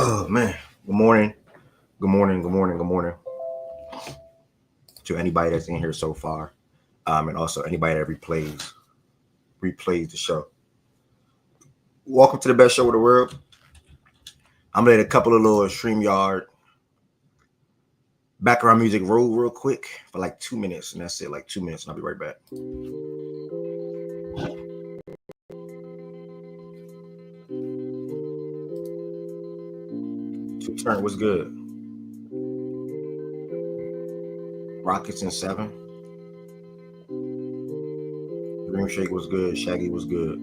Oh man. Good morning. Good morning. Good morning. Good morning to anybody that's in here so far. And also anybody that replays the show. Welcome to the best show in the world. I'm gonna let a couple of little StreamYard background music roll real quick for like 2 minutes, and that's it, like 2 minutes, and I'll be right back. Turn was good. Rockets in 7. Dream Shake was good. Shaggy was good.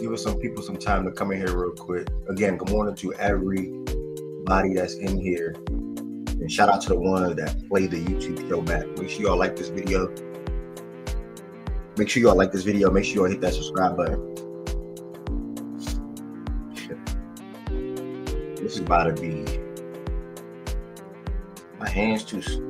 Give us some people some time to come in here real quick. Again, good morning to everybody that's in here. And shout out to the ones that played the YouTube show back. Make sure y'all like this video. Make sure y'all like this video. Make sure y'all hit that subscribe button. This is about to be my hands too slow.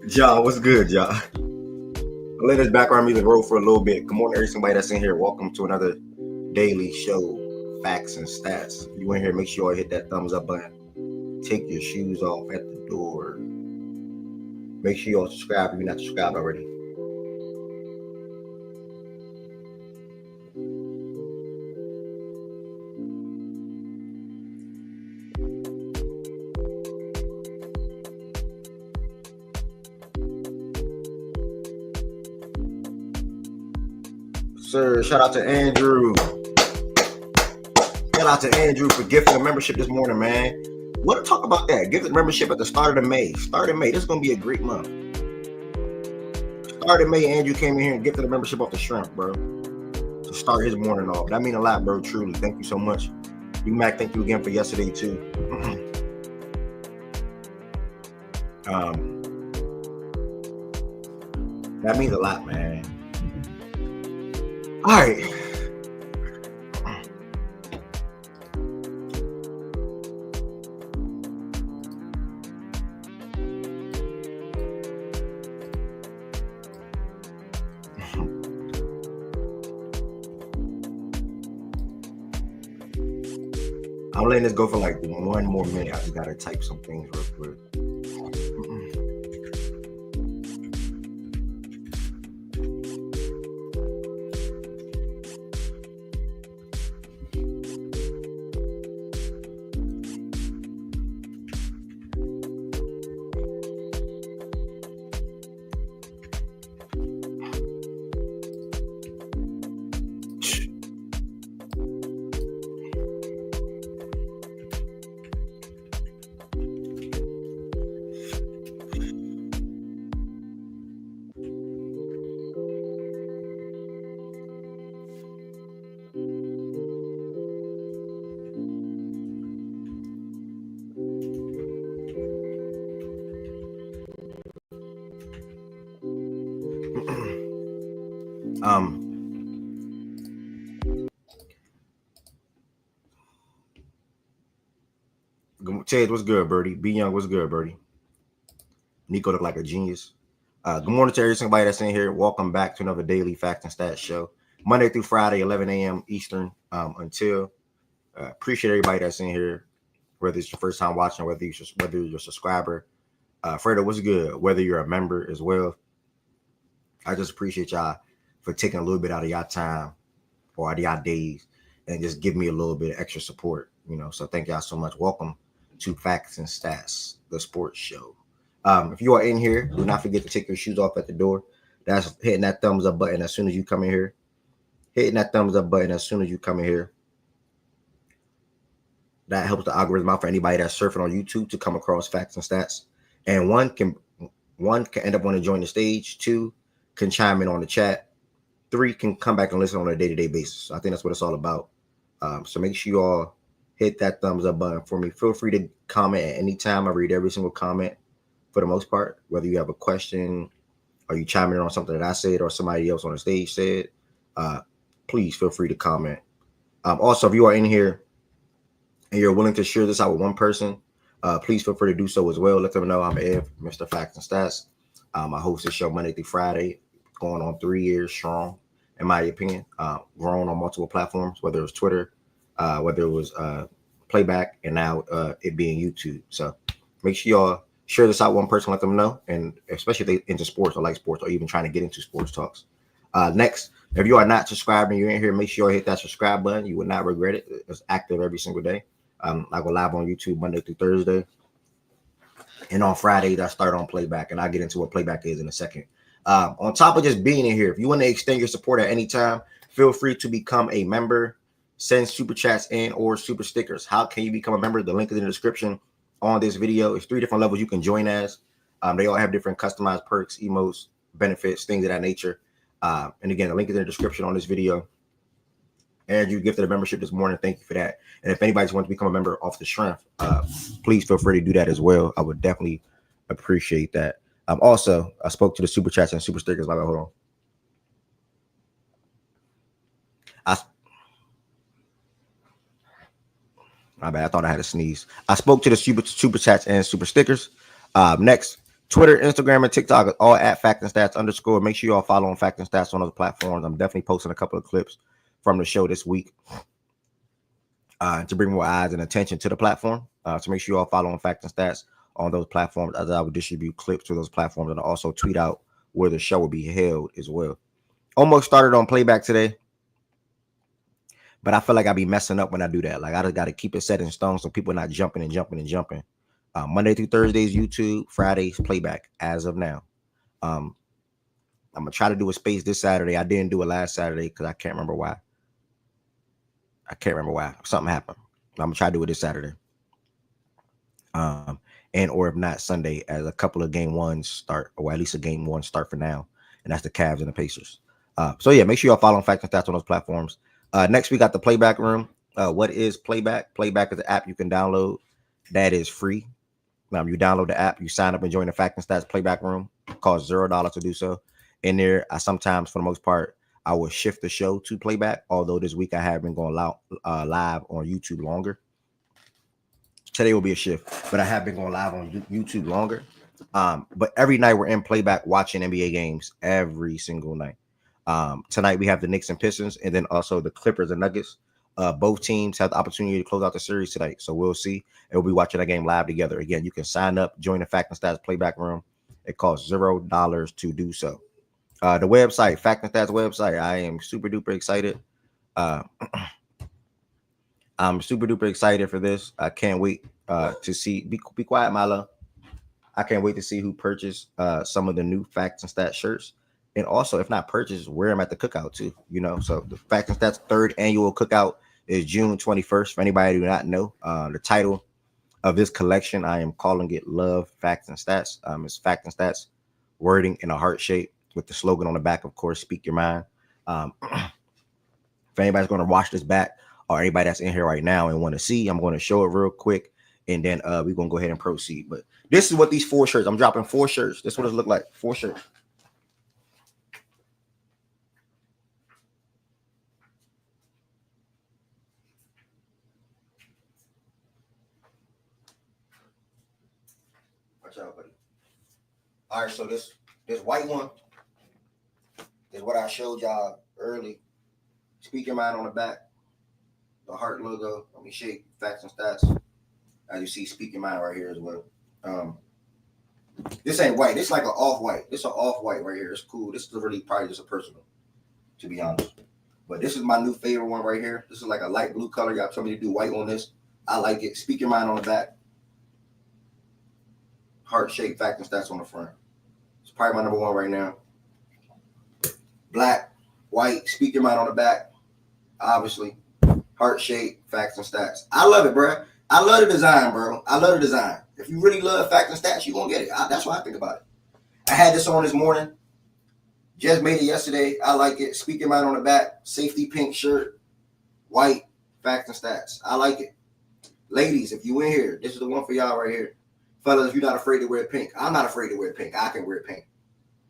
Y'all, what's good, y'all? I'll let this background music roll for a little bit. Good morning, everybody that's in here. Welcome to another daily show, Facts and Stats. If you in here, make sure you hit that thumbs up button. Take your shoes off at the door. Make sure you all subscribe if you're not subscribed already. Sir, shout out to Andrew. Shout out to Andrew for gifting a membership this morning, man. What to talk about that? Gifted membership at the start of May. Start of May. This is gonna be a great month. Start of May, Andrew came in here and gifted a membership off the shrimp, bro. To start his morning off. That means a lot, bro. Truly. Thank you so much. You Mac, thank you again for yesterday too. That means a lot, man. All right. I'm letting this go for like 1 more minute. I just gotta type some things real quick. Chad, what's good, Birdie? B Young, what's good, Birdie? Nico look like a genius. Good morning to everybody that's in here. Welcome back to another daily Facts and Stats show. Monday through Friday, 11 a.m. Eastern until. Appreciate everybody that's in here, whether it's your first time watching, whether you're a subscriber. Fredo, what's good? Whether you're a member as well. I just appreciate y'all for taking a little bit out of your time or out of your days and just give me a little bit of extra support. So thank y'all so much. Welcome to Facts and Stats, the sports show. If you are in here, do not forget to take your shoes off at the door. That's hitting that thumbs up button as soon as you come in here. Hitting that thumbs up button as soon as you come in here. That helps the algorithm out for anybody that's surfing on YouTube to come across Facts and Stats. And one can end up wanting to join the stage. 2 can chime in on the chat. 3 can come back and listen on a day-to-day basis. I think that's what it's all about. So make sure you all hit that thumbs up button for me. Feel free to comment at any time. I read every single comment for the most part, whether you have a question or you chiming in on something that I said or somebody else on the stage said. Please feel free to comment. Also, if you are in here and you're willing to share this out with one person, please feel free to do so as well. Let them know I'm Ev, Mr. Facts and Stats. I host this show Monday through Friday, going on 3 years strong, in my opinion. Grown on multiple platforms, whether it was Twitter, whether it was Playback, and now it being YouTube. So make sure y'all share this out one person, let them know, and especially if they into sports or like sports or even trying to get into sports talks. Next, if you are not subscribed and you're in here, make sure you hit that subscribe button. You will not regret it. It's active every single day. I go live on YouTube Monday through Thursday. And on Fridays, I start on Playback, and I'll get into what Playback is in a second. On top of just being in here, if you want to extend your support at any time, feel free to become a member. Send super chats and or super stickers. How can you become a member? The link is in the description on this video. It's 3 different levels you can join as. They all have different customized perks, emotes, benefits, things of that nature. And again, the link is in the description on this video. And you gifted a membership this morning. Thank you for that. And if anybody wants to become a member off the strength, please feel free to do that as well. I would definitely appreciate that. Also, I spoke to the super chats and super stickers. Hold on. My bad. I thought I had a sneeze. I spoke to the super chats and super stickers. Next, Twitter, Instagram, and TikTok, all at Fact and Stats _ Make sure you all follow on Fact and Stats on those platforms. I'm definitely posting a couple of clips from the show this week to bring more eyes and attention to the platform. So make sure you all follow on Fact and Stats on those platforms, as I will distribute clips to those platforms and I'll also tweet out where the show will be held as well. Almost started on Playback today, but I feel like I be messing up when I do that. Like I just got to keep it set in stone so people are not jumping and jumping and jumping. Monday through Thursdays, YouTube, Fridays, Playback as of now. I'm going to try to do a space this Saturday. I didn't do it last Saturday because I can't remember why. Something happened. I'm going to try to do it this Saturday. And or if not, Sunday, as a couple of game ones start, or at least a game one start for now. And that's the Cavs and the Pacers. So yeah, make sure y'all follow Fact and Stats on those platforms. Next, we got the Playback Room. What is Playback? Playback is an app you can download that is free. You download the app, you sign up and join the Fact and Stats Playback Room. It costs $0 to do so. In there, I sometimes, for the most part, I will shift the show to Playback. Although this week I have been going live on YouTube longer. Today will be a shift, but I have been going live on YouTube longer. But every night we're in Playback watching NBA games every single night. Tonight we have the Knicks and Pistons, and then also the Clippers and Nuggets. Both teams have the opportunity to close out the series tonight, so we'll see. And we'll be watching that game live together. Again, you can sign up, join the Fact and Stats Playback Room. It costs $0 to do so. The website, Fact and Stats website, I am super duper excited. I'm super duper excited for this. I can't wait to see. Be quiet, Milo. I can't wait to see who purchased some of the new Facts and Stats shirts. And also, if not purchased, wear them at the cookout too. So the Facts and Stats 3rd annual cookout is June 21st. For anybody who do not know, the title of this collection, I am calling it Love, Facts, and Stats. It's Fact and Stats wording in a heart shape with the slogan on the back, of course, speak your mind. If anybody's going to watch this back or anybody that's in here right now and want to see, I'm going to show it real quick. And then we're going to go ahead and proceed. But this is what these 4 shirts, I'm dropping 4 shirts. This is what it look like, 4 shirts. Watch out, buddy. All right, so this white one is what I showed y'all early. Speak your mind on the back. The heart logo. Let me shake Facts and Stats. As you see, speak your mind right here as well. This ain't white. This is like an off-white. This is an off-white right here. It's cool. This is really probably just a personal. to be honest. But this is my new favorite one right here. This is like a light blue color. Y'all told me to do white on this. I like it. Speak Your Mind on the back. Heart shape, fact and stats on the front. It's probably my number one right now. Black, white, Speak Your Mind on the back. Obviously. Heart shape, facts and stats. I love it, bro. I love the design, bro. I love the design. If you really love facts and stats, you're going to get it. That's what I think about it. I had this on this morning. Just made it yesterday. I like it. Speak Your Mind on the back. Safety pink shirt. White. Facts and stats. I like it. Ladies, if you in here, this is the one for y'all right here. Fellas, if you're not afraid to wear pink. I'm not afraid to wear pink. I can wear pink.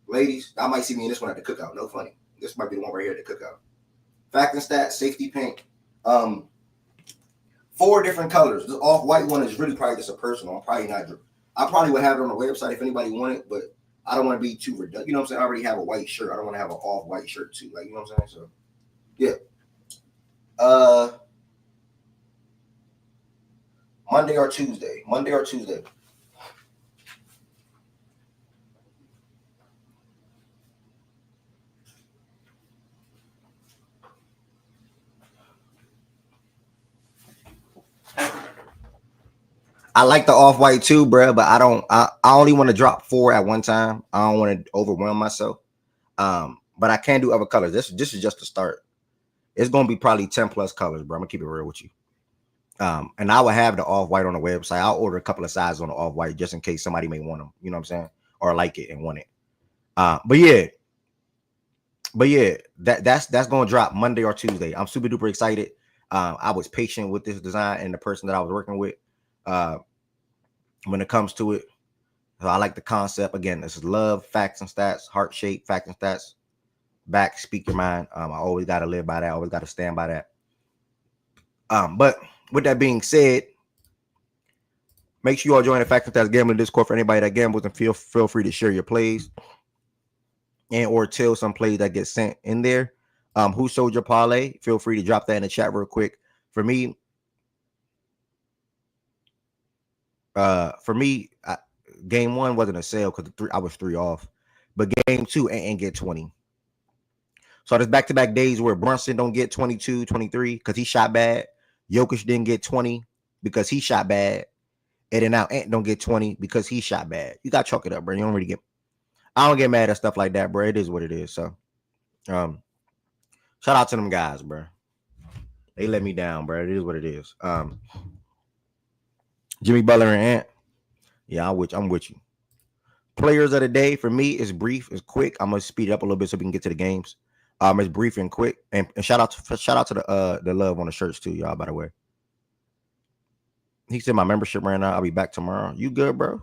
Ladies, I might see me in this one at the cookout. No funny. This might be the one right here at the cookout. Facts and stats. Safety pink. 4 different colors. The off-white one is really probably just a personal. I probably would have it on the website if anybody wanted, but I don't want to be too redundant. You know what I'm saying? I already have a white shirt. I don't want to have an off-white shirt too. Like, you know what I'm saying? So, yeah. Monday or Tuesday. I like the off-white too, bro, but I only want to drop 4 at one time. I don't want to overwhelm myself. But I can do other colors. This is just the start. It's gonna be probably 10 plus colors, bro. I'm gonna keep it real with you. And I will have the off-white on the website. I'll order a couple of sizes on the off-white just in case somebody may want them, you know what I'm saying? Or like it and want it. But yeah, that's gonna drop Monday or Tuesday. I'm super duper excited. I was patient with this design and the person that I was working with. When it comes to it, so I like the concept. Again, this is love, facts and stats, heart shape, facts and stats, back, speak your mind. I always got to live by that. I always got to stand by that. But with that being said, make sure you all join the Facts and Stats Gambling Discord for anybody that gambles, and feel free to share your plays and or tell some plays that get sent in there. Who sold your parlay? Feel free to drop that in the chat real quick. For me, game 1 wasn't a sale because I was 3 off, but game 2 and get 20. So there's back-to-back days where Brunson don't get 22, 23 because he shot bad. Jokic didn't get 20 because he shot bad. And then now Ant don't get 20 because he shot bad. You got to chalk it up, bro. You don't really I don't get mad at stuff like that, bro. It is what it is. So shout out to them guys, bro. They let me down, bro. It is what it is. Jimmy Butler and Ant. Yeah, I'm with you. Players of the day for me is brief, is quick. I'm gonna speed it up a little bit so we can get to the games. It's brief and quick. And shout out to the love on the shirts too, y'all. By the way, he said my membership ran out. I'll be back tomorrow. You good, bro?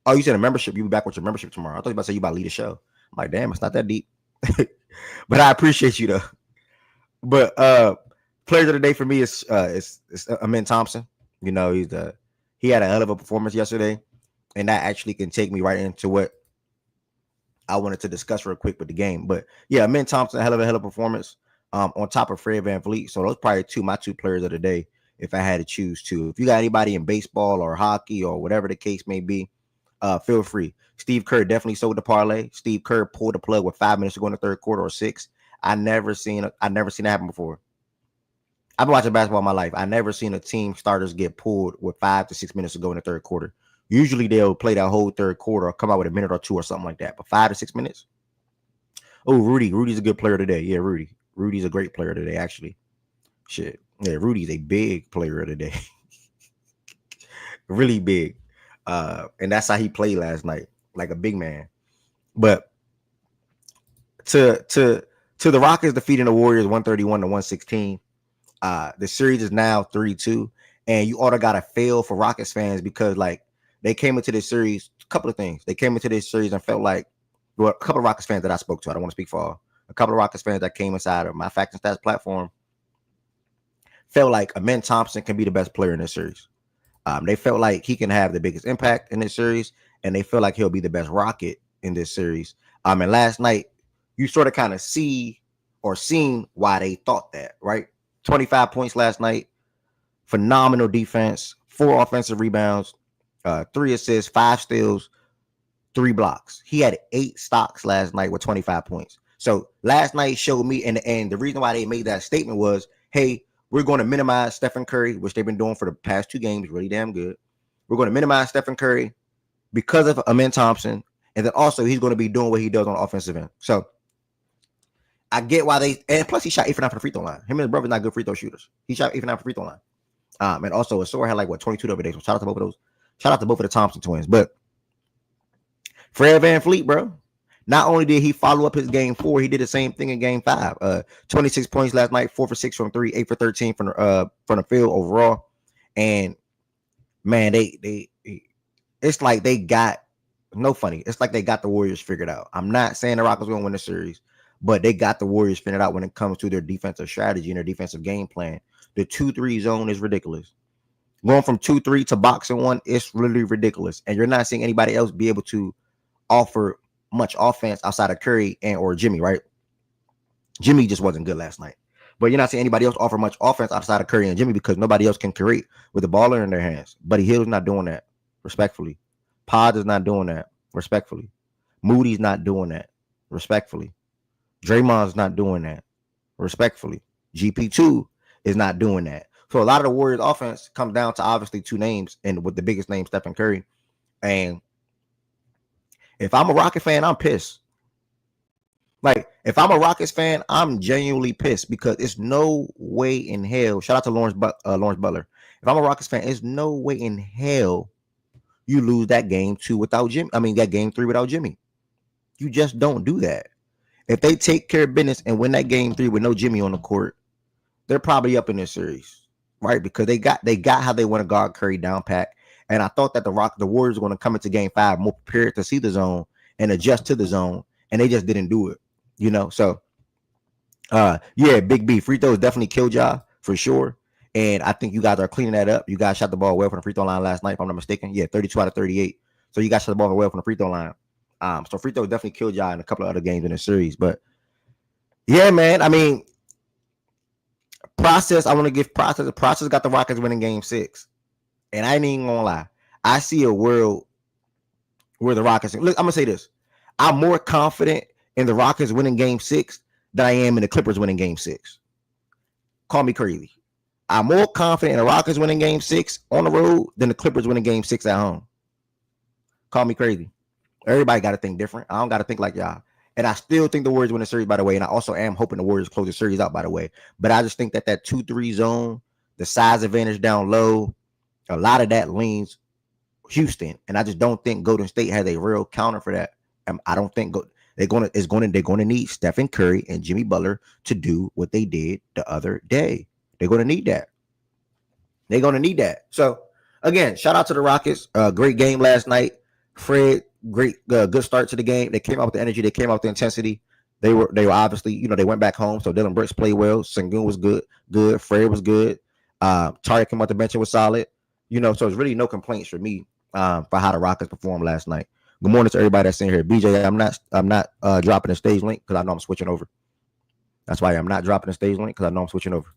Oh, you said a membership. You be back with your membership tomorrow. I thought you about to say you about to lead a show. I'm like, damn, it's not that deep. But I appreciate you though. But players of the day for me is Amin Thompson. You know, he had a hell of a performance yesterday, and that actually can take me right into what I wanted to discuss real quick with the game. But yeah, Amin Thompson, hell of a performance on top of Fred VanVleet. So those probably my two players of the day if I had to choose two. If you got anybody in baseball or hockey or whatever the case may be, feel free. Steve Kerr definitely sold the parlay. Steve Kerr pulled the plug with 5 minutes to go in the third quarter or 6. I never seen that happen before. I've been watching basketball my life. I never seen a team starters get pulled with 5 to 6 minutes to go in the third quarter. Usually they'll play that whole third quarter or come out with a minute or 2 or something like that. But 5 to 6 minutes. Oh, Rudy's a good player today. Yeah, Rudy's a great player today, actually. Shit. Yeah, Rudy's a big player today. Really big. And that's how he played last night, like a big man. But to the Rockets defeating the Warriors 131-116. The series is now 3-2, and you ought to gotta fail for Rockets fans because like they came into this series, a couple of things. They came into this series and felt like, well, a couple of Rockets fans that I spoke to. I don't want to speak for all. A couple of Rockets fans that came inside of my Facts and Stats platform felt like Amin Thompson can be the best player in this series. They felt like he can have the biggest impact in this series, and they feel like he'll be the best Rocket in this series. And last night, you sort of kind of seen why they thought that, right? 25 points last night, phenomenal defense, 4 offensive rebounds, 3 assists, 5 steals, 3 blocks. He had 8 stocks last night with 25 points. So last night showed me, and the reason why they made that statement was, hey, we're going to minimize Stephen Curry, which they've been doing for the past 2 games, really damn good. We're going to minimize Stephen Curry because of Amen Thompson, and then also he's going to be doing what he does on the offensive end. So I get why they, and plus he shot 8 for 9 for the free throw line. Him and his brother's not good free throw shooters. He shot 8 for 9 for the free throw line. And also Asor had like 22 the other day. So shout out to both of those. Shout out to both of the Thompson twins. But Fred VanVleet, bro. Not only did he follow up his game 4, he did the same thing in game 5. 26 points last night, 4 for 6 from 3, 8 for 13 from the field overall. And man, they it's like they got no funny. It's like they got the Warriors figured out. I'm not saying the Rockets gonna win the series, but they got the Warriors figured out when it comes to their defensive strategy and their defensive game plan. The 2-3 zone is ridiculous. Going from 2-3 to boxing 1, it's really ridiculous. And you're not seeing anybody else be able to offer much offense outside of Curry and or Jimmy, right? Jimmy just wasn't good last night. But you're not seeing anybody else offer much offense outside of Curry and Jimmy because nobody else can create with the ball in their hands. Buddy Hield's not doing that, respectfully. Pod is not doing that, respectfully. Moody's not doing that, respectfully. Draymond's not doing that, respectfully. GP2 is not doing that. So a lot of the Warriors offense comes down to obviously 2 names, and with the biggest name, Stephen Curry. And if I'm a Rocket fan, I'm pissed. Like, if I'm a Rockets fan, I'm genuinely pissed because it's no way in hell. Shout out to Lawrence Butler. If I'm a Rockets fan, it's no way in hell you lose that game 2 without Jimmy. I mean, that game 3 without Jimmy. You just don't do that. If they take care of business and win that game 3 with no Jimmy on the court, they're probably up in this series, right? Because they got how they want to guard Curry down pat. And I thought that the Warriors were going to come into game 5 more prepared to see the zone and adjust to the zone, and they just didn't do it, you know? So, yeah, Big B. Free throws definitely killed y'all, for sure. And I think you guys are cleaning that up. You guys shot the ball well from the free throw line last night, if I'm not mistaken. Yeah, 32 out of 38. So you guys shot the ball well from the free throw line. So free throws definitely killed y'all in a couple of other games in the series. But, yeah, man, I mean, Process, I want to give Process. Process got the Rockets winning game 6. And I ain't even gonna lie. I see a world where the Rockets. Look, I'm gonna say this. I'm more confident in the Rockets winning game 6 than I am in the Clippers winning game 6. Call me crazy. I'm more confident in the Rockets winning game 6 on the road than the Clippers winning game 6 at home. Call me crazy. Everybody got to think different. I don't got to think like y'all. And I still think the Warriors win the series, by the way. And I also am hoping the Warriors close the series out, by the way. But I just think that 2-3 zone, the size advantage down low, a lot of that leans Houston, and I just don't think Golden State has a real counter for that. I don't think they're going to need Stephen Curry and Jimmy Butler to do what they did the other day. They're going to need that. They're going to need that. So again, shout out to the Rockets. Great game last night. Fred, great, good start to the game. They came out with the energy. They came out with the intensity. They were obviously, they went back home. So Dylan Brooks played well. Sengun was good. Fred was good. Tariq came out the bench and was solid. So it's really no complaints for me for how the Rockets performed last night. Good morning to everybody that's in here. BJ, I'm not dropping the stage link because I know I'm switching over. That's why I'm not dropping the stage link because I know I'm switching over.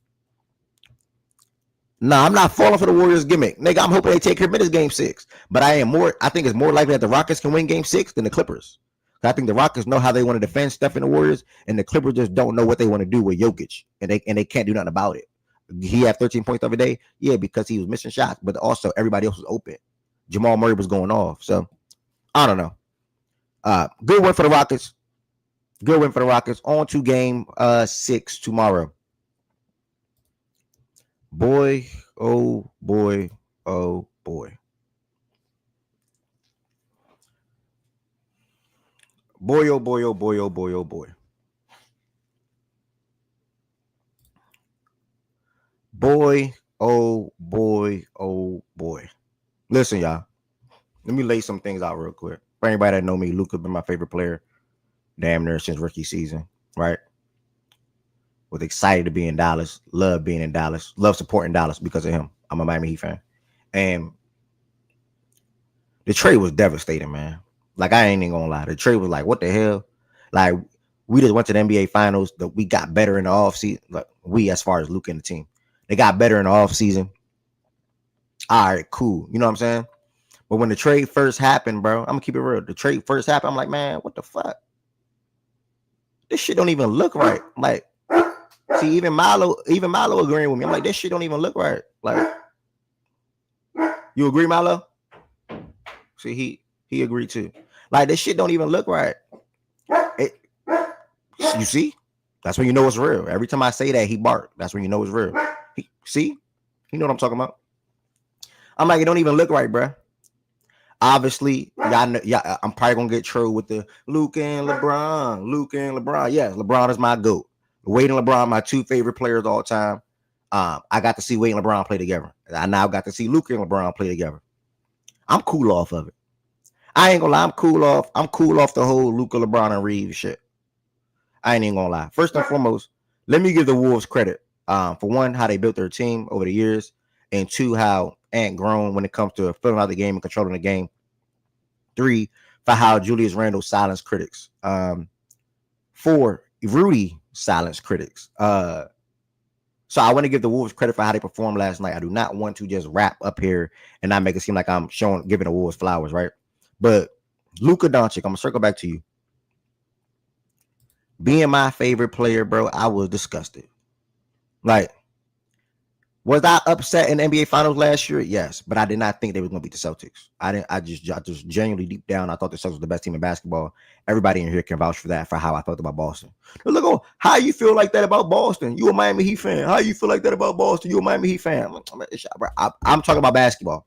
Nah, I'm not falling for the Warriors gimmick. Nigga, I'm hoping they take care of business game 6. But I think it's more likely that the Rockets can win game 6 than the Clippers. I think the Rockets know how they want to defend Steph and the Warriors, and the Clippers just don't know what they want to do with Jokic, and they can't do nothing about it. He had 13 points the other day, yeah, because he was missing shots, but also everybody else was open. Jamal Murray was going off, so I don't know. Good win for the Rockets. Good win for the Rockets. On to game 6 tomorrow. Boy, oh boy, oh boy. Boy, oh boy, oh boy, oh boy, oh boy. Boy, oh boy, oh boy. Listen, y'all. Let me lay some things out real quick. For anybody that know me, Luka's been my favorite player damn near since rookie season, right? Was excited to be in Dallas, love being in Dallas, love supporting Dallas because of him. I'm a Miami Heat fan. And the trade was devastating, man. Like, I ain't even gonna lie. The trade was like, what the hell? Like, we just went to the NBA Finals. We got better in the offseason. Like, we, as far as Luka and the team. They got better in the offseason. All right, cool. You know what I'm saying? But when the trade first happened, bro, I'm going to keep it real. The trade first happened, I'm like, man, what the fuck? this shit don't even look right. Like, see, even Milo agreeing with me. I'm like, this shit don't even look right. Like, you agree, Milo? See, he agreed too. Like, this shit don't even look right. You see? That's when you know it's real. Every time I say that, he barked. That's when you know it's real. See? You know what I'm talking about? I'm like, it don't even look right, bro. Obviously, y'all know, I'm probably gonna get trolled with the Luke and LeBron. Yes, LeBron is my GOAT. Wade and LeBron, my two favorite players all time. I got to see Wade and LeBron play together. I now got to see Luke and LeBron play together. I'm cool off of it. I ain't gonna lie, I'm cool off the whole Luka, LeBron, and Reeves shit. I ain't even gonna lie. First and foremost, let me give the Wolves credit. For one, how they built their team over the years, and two, how Ant grown when it comes to filling out the game and controlling the game. Three, for how Julius Randle silenced critics. Four, Rudy silenced critics. So I want to give the Wolves credit for how they performed last night. I do not want to just wrap up here and not make it seem like I'm giving the Wolves flowers, right? But Luka Doncic, I'm gonna circle back to you. Being my favorite player, bro, I was disgusted. Like, was I upset in the NBA Finals last year? Yes, but I did not think they were going to beat the Celtics. I just genuinely deep down, I thought the Celtics was the best team in basketball. Everybody in here can vouch for that, for how I felt about Boston. But look, how you feel like that about Boston? You a Miami Heat fan? How you feel like that about Boston? You a Miami Heat fan? I'm talking about basketball.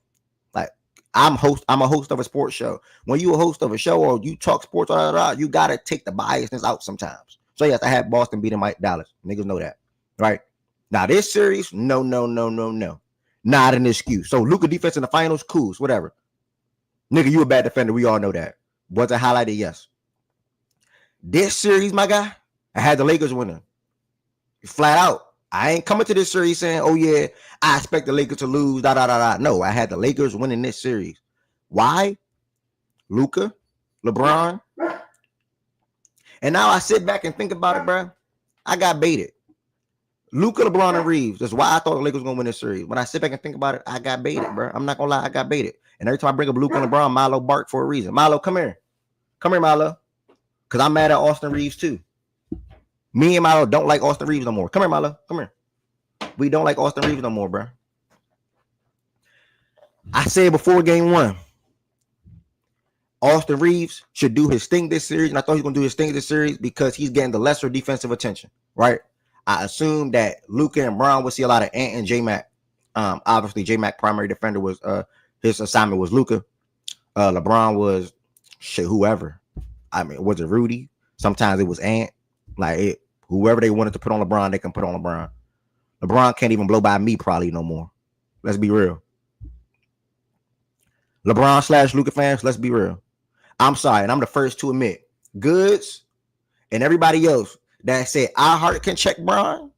Like, I'm a host of a sports show. When you a host of a show or you talk sports, you gotta take the biasness out sometimes. So yes, I had Boston beating Dallas. Niggas know that, right? Now, this series, no. Not an excuse. So, Luka defense in the finals, cool, whatever. Nigga, you a bad defender. We all know that. Was it highlighted? Yes. This series, my guy, I had the Lakers winning. Flat out. I ain't coming to this series saying, oh, yeah, I expect the Lakers to lose, No, I had the Lakers winning this series. Why? Luka, LeBron. And now I sit back and think about it, bro. I got baited. Luka, LeBron, and Reeves. That's why I thought the Lakers were going to win this series. When I sit back and think about it, I got baited, bro. I'm not going to lie. I got baited. And every time I bring up Luka and LeBron, Milo bark for a reason. Milo, come here. Come here, Milo. Because I'm mad at Austin Reeves, too. Me and Milo don't like Austin Reeves no more. Come here, Milo. Come here. We don't like Austin Reeves no more, bro. I said before game one, Austin Reeves should do his thing this series. And I thought he was going to do his thing this series because he's getting the lesser defensive attention, right? I assumed that Luka and Brown would see a lot of Ant and J-Mac. Obviously, J-Mac primary defender was his assignment was Luka. LeBron was whoever. I mean, was it Rudy? Sometimes it was Ant. Like whoever they wanted to put on LeBron, they can put on LeBron. LeBron can't even blow by me probably no more. Let's be real. LeBron / Luka fans, let's be real. I'm sorry, and I'm the first to admit, Goods and everybody else that said iHeart can check Bron,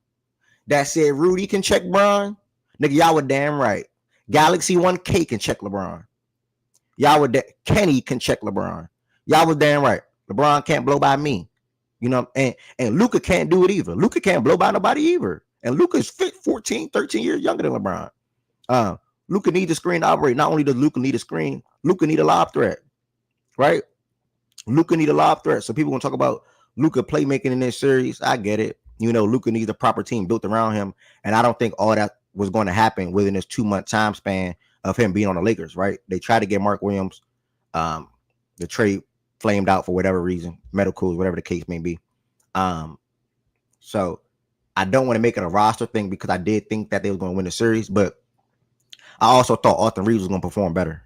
that said Rudy can check Bron, nigga, y'all were damn right. Galaxy 1K can check LeBron. Y'all were Kenny can check LeBron. Y'all was damn right. LeBron can't blow by me. You know, and Luka can't do it either. Luka can't blow by nobody either. And Luka's 14, 13 years younger than LeBron. Luka needs a screen to operate. Not only does Luka need a screen, Luka need a lob threat. Right? Luka need a lob threat. So people gonna talk about Luka playmaking in this series. I get it. You know, Luka needs a proper team built around him. And I don't think all that was going to happen within this 2-month time span of him being on the Lakers, right? They tried to get Mark Williams. The trade flamed out for whatever reason, medicals, whatever the case may be. So I don't want to make it a roster thing because I did think that they were going to win the series, but I also thought Austin Reeves was going to perform better.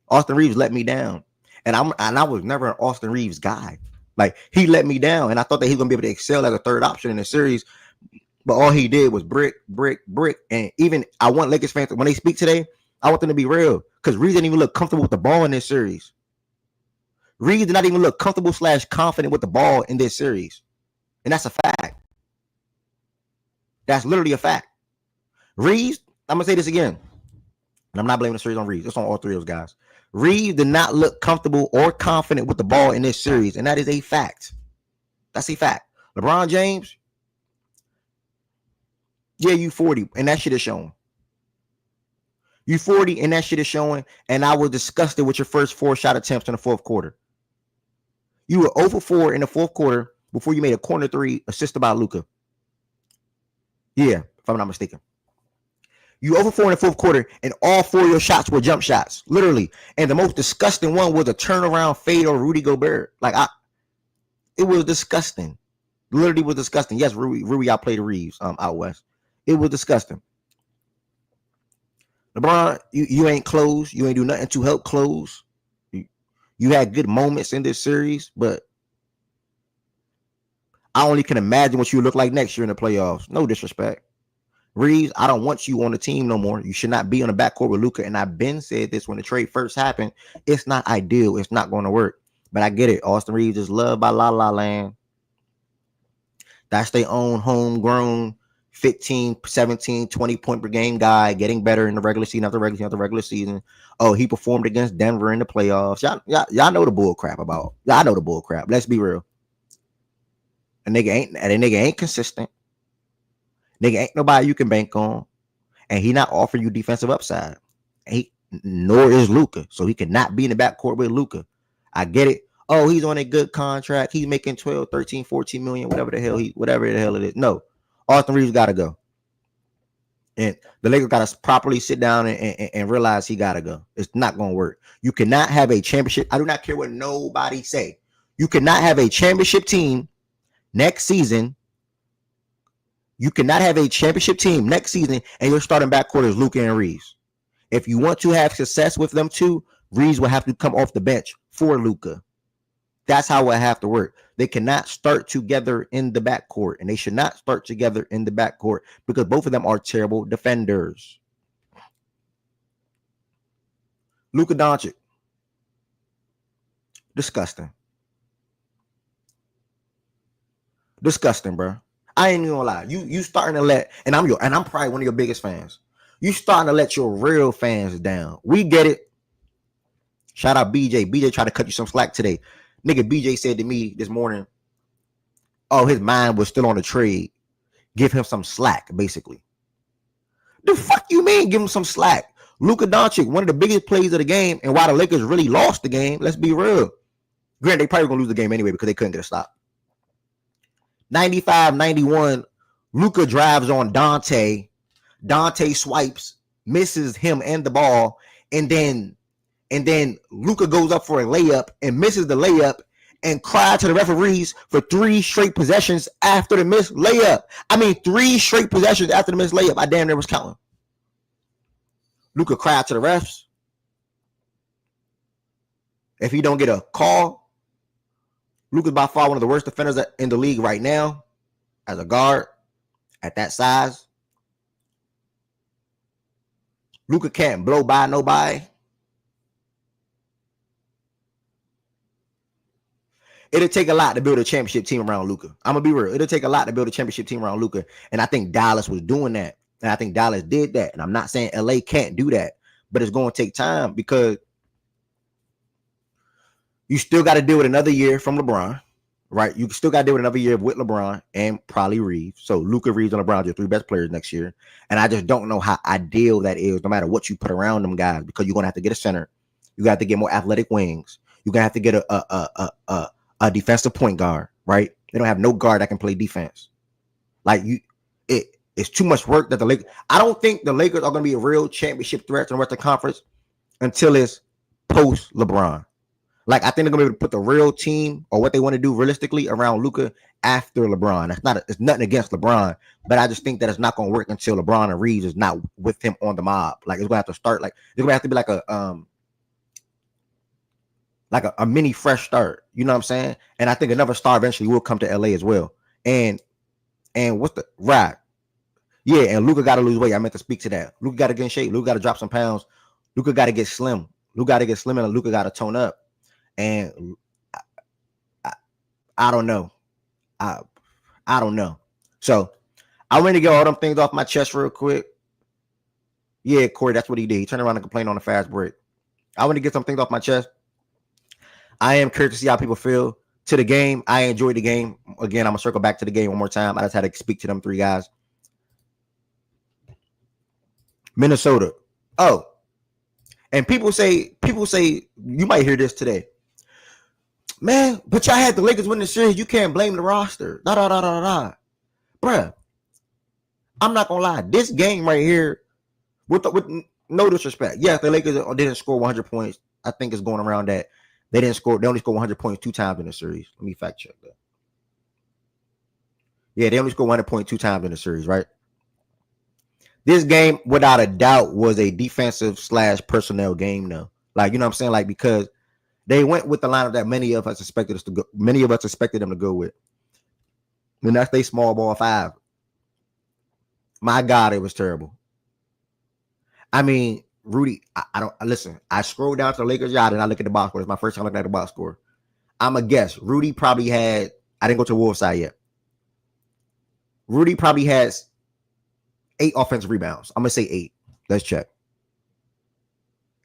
Austin Reeves let me down. And I was never an Austin Reeves guy. Like, he let me down, and I thought that he was going to be able to excel as a third option in the series, but all he did was brick. And even I want Lakers fans, when they speak today, I want them to be real, because Reeves didn't even look comfortable with the ball in this series. Reeves did not even look comfortable / confident with the ball in this series. And that's a fact. That's literally a fact. Reeves, I'm going to say this again, and I'm not blaming the series on Reeves. It's on all three of those guys. Reeves did not look comfortable or confident with the ball in this series, and that is a fact. That's a fact. LeBron James, yeah, you 40, and that shit is showing. You 40, and that shit is showing, and I was disgusted with your first 4 shot attempts in the fourth quarter. You were 0 for 4 in the fourth quarter before you made a corner three assisted by Luka. Yeah, if I'm not mistaken. You over 4 in the fourth quarter, and all 4 of your shots were jump shots, literally. And the most disgusting one was a turnaround fade or Rudy Gobert. It was disgusting. Literally was disgusting. Yes, Rui outplayed Reeves out west. It was disgusting. LeBron, you ain't close. You ain't do nothing to help close. You had good moments in this series, but I only can imagine what you look like next year in the playoffs. No disrespect. Reeves, I don't want you on the team no more. You should not be on the backcourt with Luka. And I've been said this when the trade first happened. It's not ideal. It's not going to work. But I get it. Austin Reeves is loved by La La Land. That's their own homegrown 15, 17, 20 point per game guy, getting better in the regular season after regular season. Oh, he performed against Denver in the playoffs. Y'all know the bull crap about. Y'all know the bull crap. Let's be real. A nigga ain't consistent. Nigga ain't nobody you can bank on, and he not offering you defensive upside. Nor is Luka, so he cannot be in the backcourt with Luka. I get it. Oh, he's on a good contract. He's making 12, 13, 14 million, whatever the hell it is. No, Austin Reeves got to go. And the Lakers got to properly sit down and realize he got to go. It's not going to work. You cannot have a championship. I do not care what nobody say. You cannot have a championship team next season. You cannot have a championship team next season and your starting backcourt is Luka and Reeves. If you want to have success with them two, Reeves will have to come off the bench for Luka. That's how it have to work. They cannot start together in the backcourt, and they should not start together in the backcourt because both of them are terrible defenders. Luka Doncic. Disgusting. Disgusting, bro. I ain't even gonna lie. You starting to let, and I'm probably one of your biggest fans. You starting to let your real fans down. We get it. Shout out BJ. BJ tried to cut you some slack today. Nigga, BJ said to me this morning, oh, his mind was still on the trade. Give him some slack, basically. The fuck you mean give him some slack? Luka Doncic, one of the biggest plays of the game, and why the Lakers really lost the game, let's be real. Granted, they probably gonna lose the game anyway because they couldn't get a stop. 95-91, Luka drives on Dante. Dante swipes, misses him and the ball, and then Luka goes up for a layup and misses the layup and cried to the referees for 3 straight possessions after the missed layup. 3 straight possessions after the missed layup. I damn near was counting. Luka cried to the refs. If he don't get a call, Luka's by far one of the worst defenders in the league right now as a guard at that size. Luka can't blow by nobody. It'll take a lot to build a championship team around Luka. I'm going to be real. It'll take a lot to build a championship team around Luka. And I think Dallas was doing that. And I think Dallas did that. And I'm not saying LA can't do that. But it's going to take time because you still got to deal with another year from LeBron, right? You still got to deal with another year with LeBron and probably Reeves. So Luka, Reeves, and LeBron are your 3 best players next year. And I just don't know how ideal that is, no matter what you put around them guys, because you're going to have to get a center. You got to get more athletic wings. You're going to have to get a defensive point guard, right? They don't have no guard that can play defense. It's too much work that the Lakers. I don't think the Lakers are going to be a real championship threat to the Western Conference until it's post LeBron. I think they're going to be able to put the real team or what they want to do realistically around Luka after LeBron. It's nothing against LeBron, but I just think that it's not going to work until LeBron and Reeves is not with him on the mob. It's going to have to start it's going to have to be a mini fresh start. You know what I'm saying? And I think another star eventually will come to LA as well. And what's the right? Yeah, and Luka got to lose weight. I meant to speak to that. Luka got to get in shape. Luka got to drop some pounds. Luka got to get slim. Luka got to get slim, and Luka got to tone up. And I don't know. I don't know. So I want to get all them things off my chest real quick. Yeah, Corey, that's what he did. He turned around and complained on the fast break. I want to get some things off my chest. I am curious to see how people feel to the game. I enjoyed the game. Again, I'm going to circle back to the game one more time. I just had to speak to them 3 guys. Minnesota. Oh, and people say, you might hear this today. Man, but y'all had the Lakers win the series. You can't blame the roster. Bruh, I'm not gonna lie. This game right here, with no disrespect, yes, the Lakers didn't score 100 points. I think it's going around that. They didn't score. They only scored 100 points 2 times in the series. Let me fact check that. Yeah, they only scored 100 points 2 times in the series, right? This game, without a doubt, was a defensive / personnel game, though. Like, you know what I'm saying? Like, because they went with the lineup that many of us expected them to go with. And that's they small ball 5. My God, it was terrible. I mean, Rudy, I don't listen. I scrolled down to the Lakers yard and I look at the box score. It's my first time looking at the box score. I'm a guess. Rudy probably had. I didn't go to the Wolves side yet. Rudy probably has 8 offensive rebounds. I'm gonna say 8. Let's check.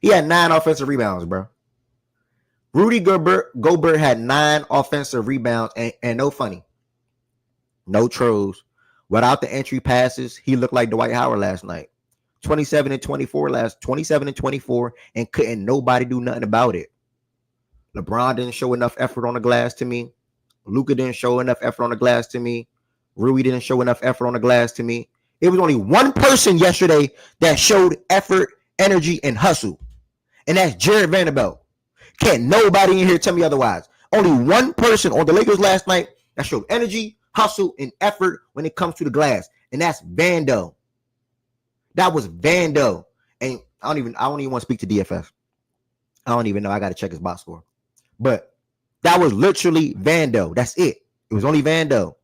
He had 9 offensive rebounds, bro. Rudy Gobert had 9 offensive rebounds, and no funny, no trolls. Without the entry passes, he looked like Dwight Howard last night. 27 and 24 and couldn't nobody do nothing about it. LeBron didn't show enough effort on the glass to me. Luka didn't show enough effort on the glass to me. Rui didn't show enough effort on the glass to me. It was only one person yesterday that showed effort, energy, and hustle, and that's Jared Vanderbilt. Can't nobody in here tell me otherwise. Only one person on the Lakers last night that showed energy, hustle, and effort when it comes to the glass, and that's Vando. That was Vando. And I don't even want to speak to DFS. I don't even know. I got to check his box score. But that was literally Vando. That's it. It was only Vando.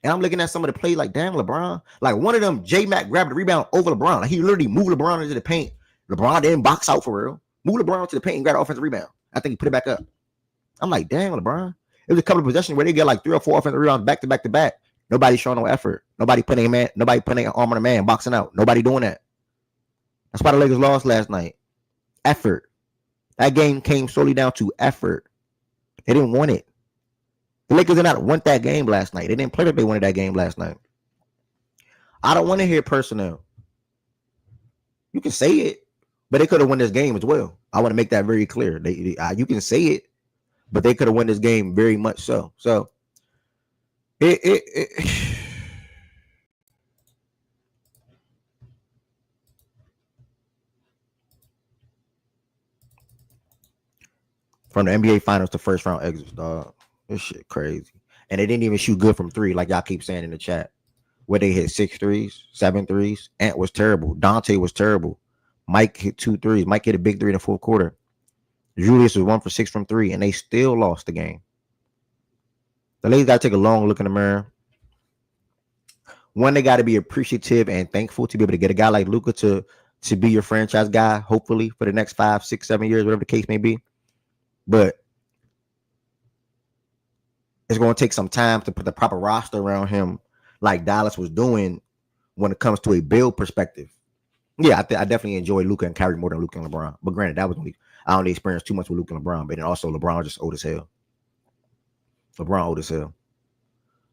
And I'm looking at some of the plays like, damn, LeBron. Like one of them, J-Mac grabbed the rebound over LeBron. Like he literally moved LeBron into the paint. LeBron didn't box out for real. Moved LeBron to the paint and grabbed the offensive rebound. I think he put it back up. I'm like, damn, LeBron. It was a couple of possessions where they get like 3 or 4 offensive rebounds back to back to back. Nobody showing no effort. Nobody putting an arm on a man, boxing out. Nobody doing that. That's why the Lakers lost last night. Effort. That game came solely down to effort. They didn't want it. The Lakers did not want that game last night. They didn't play like they wanted that game last night. I don't want to hear personnel. You can say it, but they could have won this game as well. I want to make that very clear. You can say it, but they could have won this game very much so. So from the NBA Finals to first round exits, dog. This shit crazy. And they didn't even shoot good from 3, like y'all keep saying in the chat. Where they hit 6 threes, 7 threes. Ant was terrible. Dante was terrible. Mike hit 2 threes. Mike hit a big 3 in the fourth quarter. Julius was 1 for 6 from 3, and they still lost the game. The Lakers got to take a long look in the mirror. One, they got to be appreciative and thankful to be able to get a guy like Luka to be your franchise guy, hopefully, for the next 5, 6, 7 years, whatever the case may be. But it's going to take some time to put the proper roster around him like Dallas was doing when it comes to a build perspective. Yeah, I definitely enjoy Luka and Kyrie more than Luka and LeBron. But granted, that was I only experienced too much with Luka and LeBron. But then also LeBron just old as hell.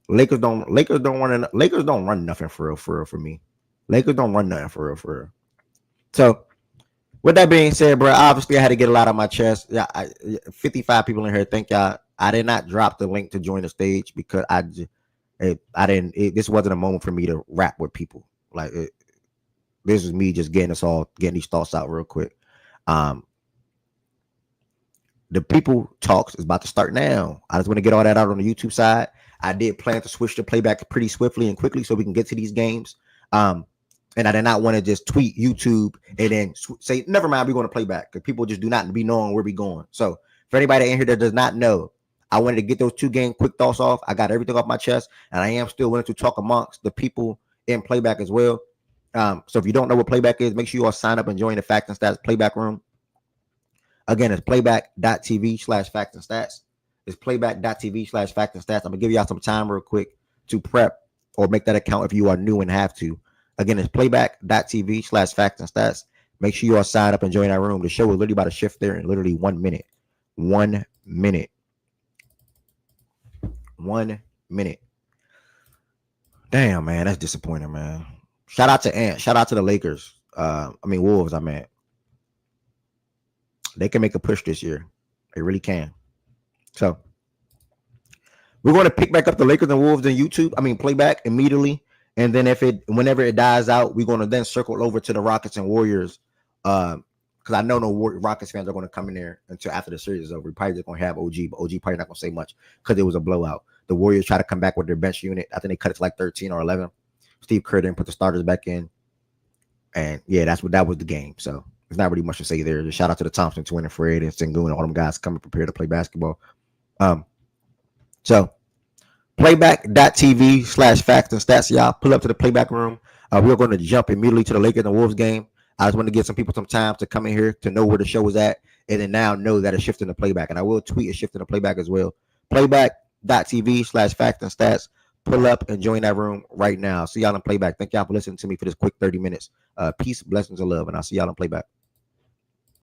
Lakers don't run nothing for real for me. Lakers don't run nothing for real. So with that being said, bro, obviously I had to get a lot on my chest. Yeah, 55 people in here. Thank y'all. I did not drop the link to join the stage because this wasn't a moment for me to rap with people. This is me just getting these thoughts out real quick. The people talks is about to start now. I just want to get all that out on the YouTube side. I did plan to switch to playback pretty swiftly and quickly so we can get to these games. And I did not want to just tweet YouTube and then say, never mind, we're going to play back, because people just do not be knowing where we're going. So for anybody in here that does not know, I wanted to get those 2 game quick thoughts off. I got everything off my chest, and I am still willing to talk amongst the people in playback as well. So if you don't know what playback is, make sure you all sign up and join the Facts and Stats playback room. Again, it's playback.tv/facts and stats. It's playback.tv/facts and stats. I'm going to give y'all some time real quick to prep or make that account if you are new and have to. Again, it's playback.tv/facts and stats. Make sure you all sign up and join our room. The show is literally about to shift there in literally 1 minute. 1 minute. 1 minute. Damn, man, that's disappointing, man. Shout out to Ant. Shout out to the Lakers. Wolves, They can make a push this year. They really can. So We're going to pick back up the Lakers and Wolves on YouTube. I mean, playback immediately. And then whenever it dies out, we're going to then circle over to the Rockets and Warriors. Because I know no Rockets fans are going to come in there until after the series is over. We're probably just going to have OG, but OG probably not going to say much because it was a blowout. The Warriors try to come back with their bench unit. I think they cut it to like 13 or 11. Steve Kerr didn't put the starters back in. And yeah, that was the game. So there's not really much to say there. Just shout out to the Thompson, Twin, and Fred, and Sengun, and all them guys coming prepared to play basketball. So playback.tv/facts and stats, y'all. Pull up to the playback room. We're going to jump immediately to the Lakers and Wolves game. I just want to give some people some time to come in here to know where the show is at, and then now know that it's shifting to playback. And I will tweet a shift in the playback as well. Playback.tv/facts and stats. Pull up and join that room right now. See y'all in playback. Thank y'all for listening to me for this quick 30 minutes. Peace, blessings, and love, and I'll see y'all in playback.